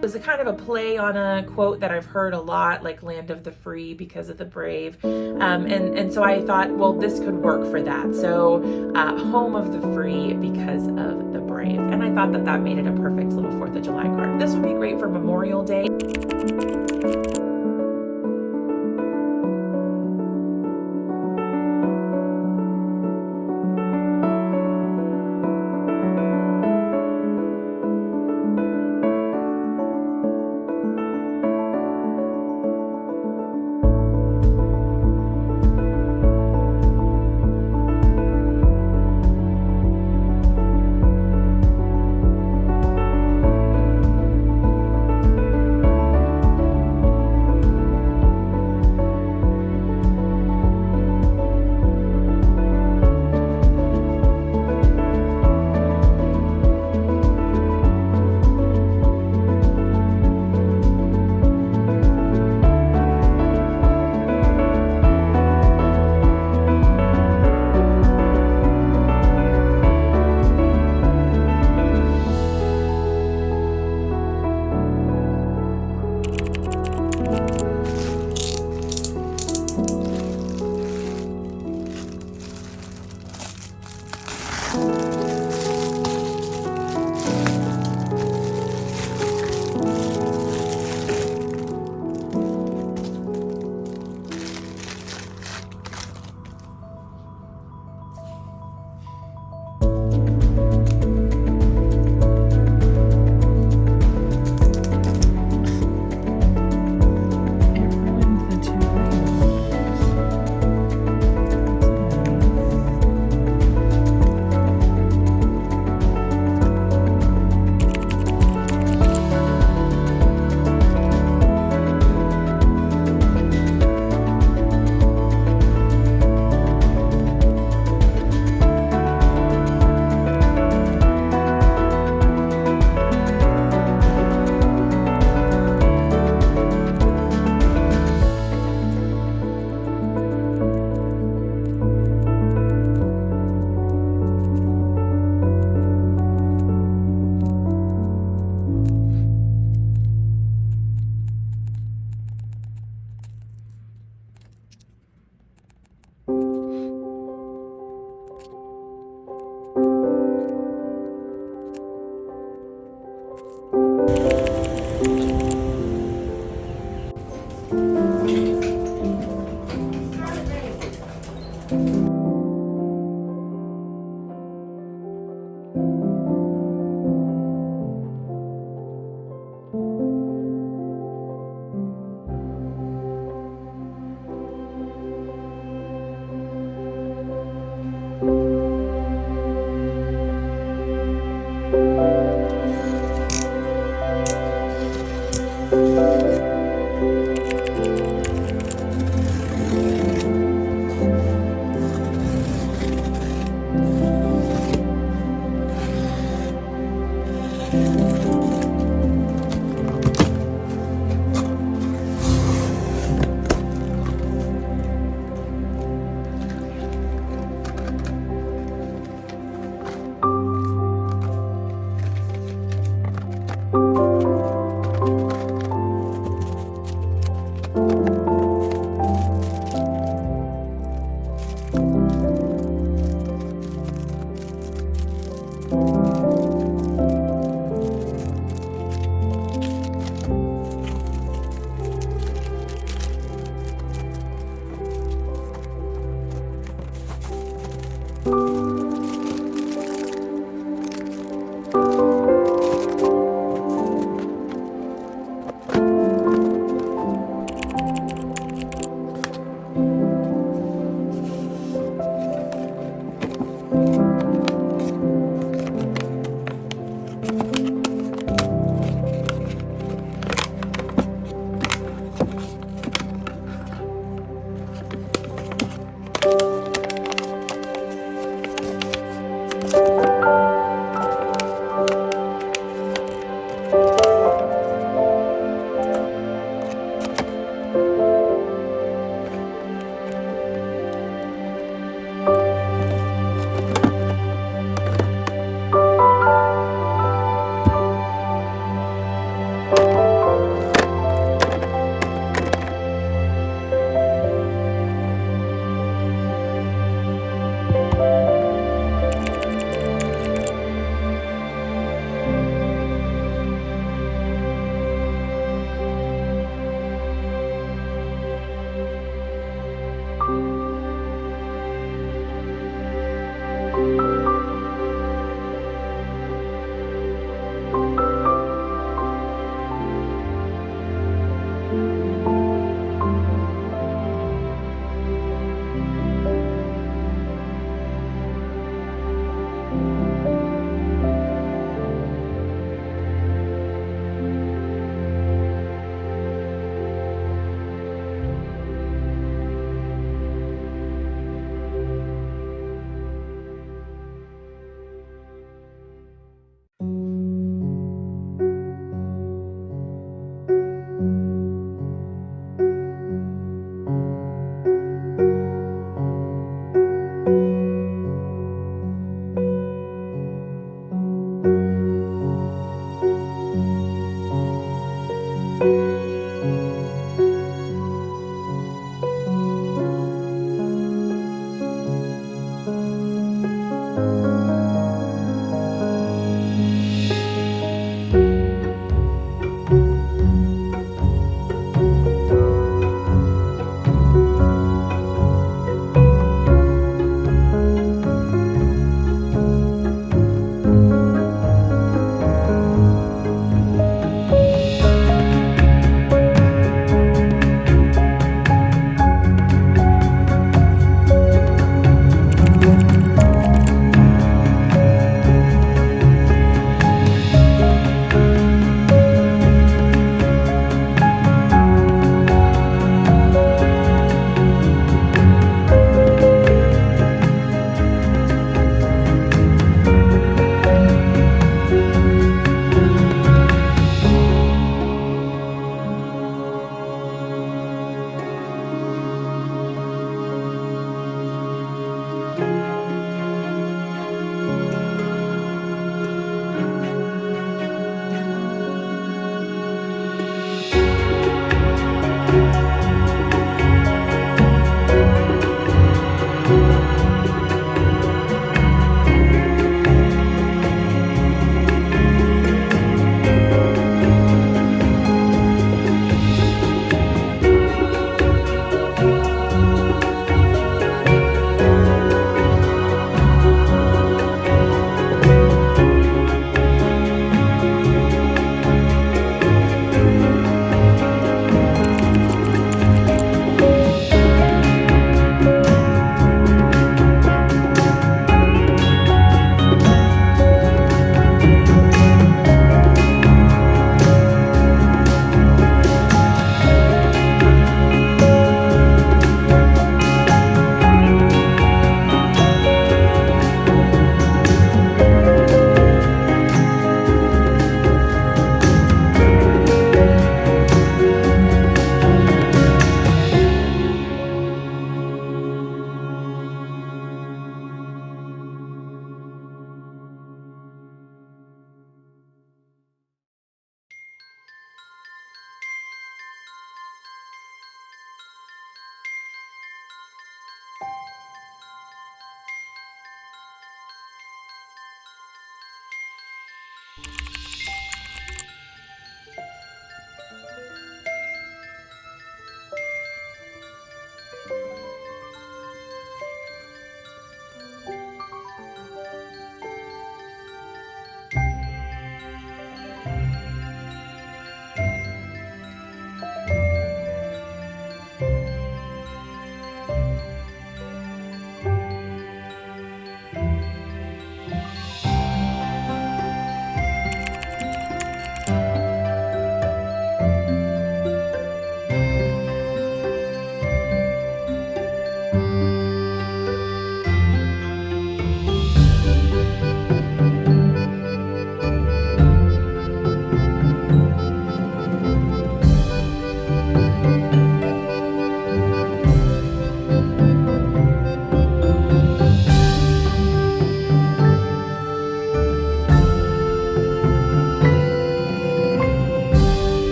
It was a kind of a play on a quote that I've heard a lot, like land of the free because of the brave. And so I thought, well, this could work for that. So home of the free because of the brave. And I thought that that made it a perfect little 4th of July card. This would be great for Memorial Day.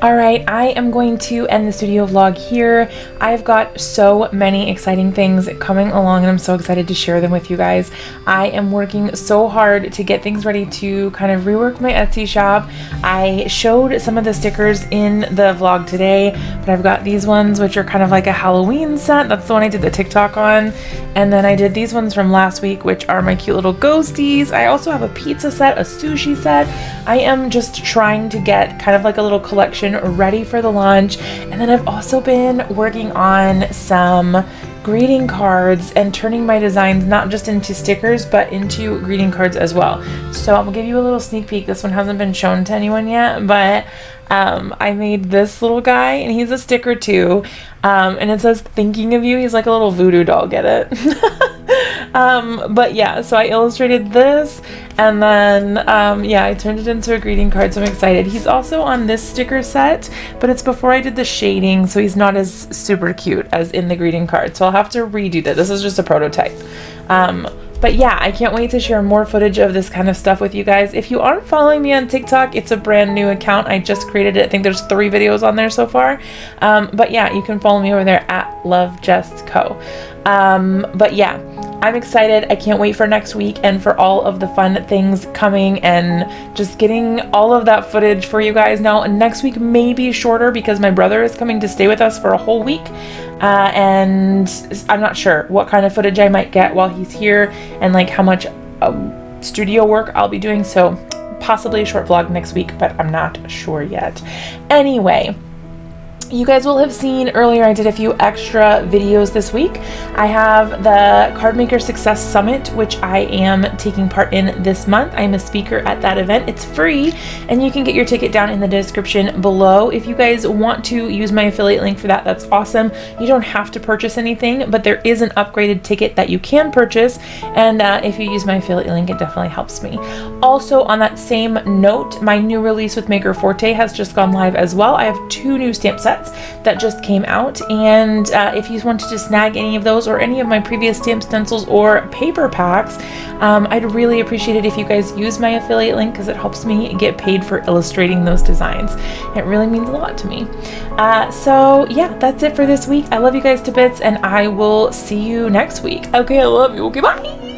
All right, I am going to end the studio vlog here. I've got so many exciting things coming along and I'm so excited to share them with you guys. I am working so hard to get things ready to kind of rework my Etsy shop. I showed some of the stickers in the vlog today, but I've got these ones which are kind of like a Halloween set. That's the one I did the TikTok on. And then I did these ones from last week, which are my cute little ghosties. I also have a pizza set, a sushi set. I am just trying to get kind of like a little collection ready for the launch. And then I've also been working on some greeting cards and turning my designs not just into stickers but into greeting cards as well. So I'm gonna give you a little sneak peek. This one hasn't been shown to anyone yet, but I made this little guy, and he's a sticker too, and it says thinking of you. He's like a little voodoo doll, get it? But yeah, so I illustrated this, and then yeah, I turned it into a greeting card, so I'm excited. He's also on this sticker set, but it's before I did the shading, so he's not as super cute as in the greeting card, so I'll have to redo that. This is just a prototype. But yeah, I can't wait to share more footage of this kind of stuff with you guys. If you aren't following me on TikTok, it's a brand new account. I just created it. I think there's 3 videos on there so far. But yeah, you can follow me over there at LoveJessCo. But yeah, I'm excited. I can't wait for next week and for all of the fun things coming and just getting all of that footage for you guys. Now, next week may be shorter because my brother is coming to stay with us for a whole week. And I'm not sure what kind of footage I might get while he's here and like how much studio work I'll be doing. So possibly a short vlog next week, but I'm not sure yet. Anyway, you guys will have seen earlier I did a few extra videos this week. I have the Card Maker Success Summit, which I am taking part in this month. I'm a speaker at that event. It's free, and you can get your ticket down in the description below. If you guys want to use my affiliate link for that, that's awesome. You don't have to purchase anything, but there is an upgraded ticket that you can purchase, and if you use my affiliate link, it definitely helps me. Also, on that same note, my new release with Maker Forte has just gone live as well. I have 2 new stamp sets that just came out, and if you wanted to snag any of those or any of my previous stamp stencils or paper packs, I'd really appreciate it if you guys use my affiliate link because it helps me get paid for illustrating those designs. It really means a lot to me. So yeah, that's it for this week. I love you guys to bits, and I will see you next week. Okay, I love you. Okay, bye.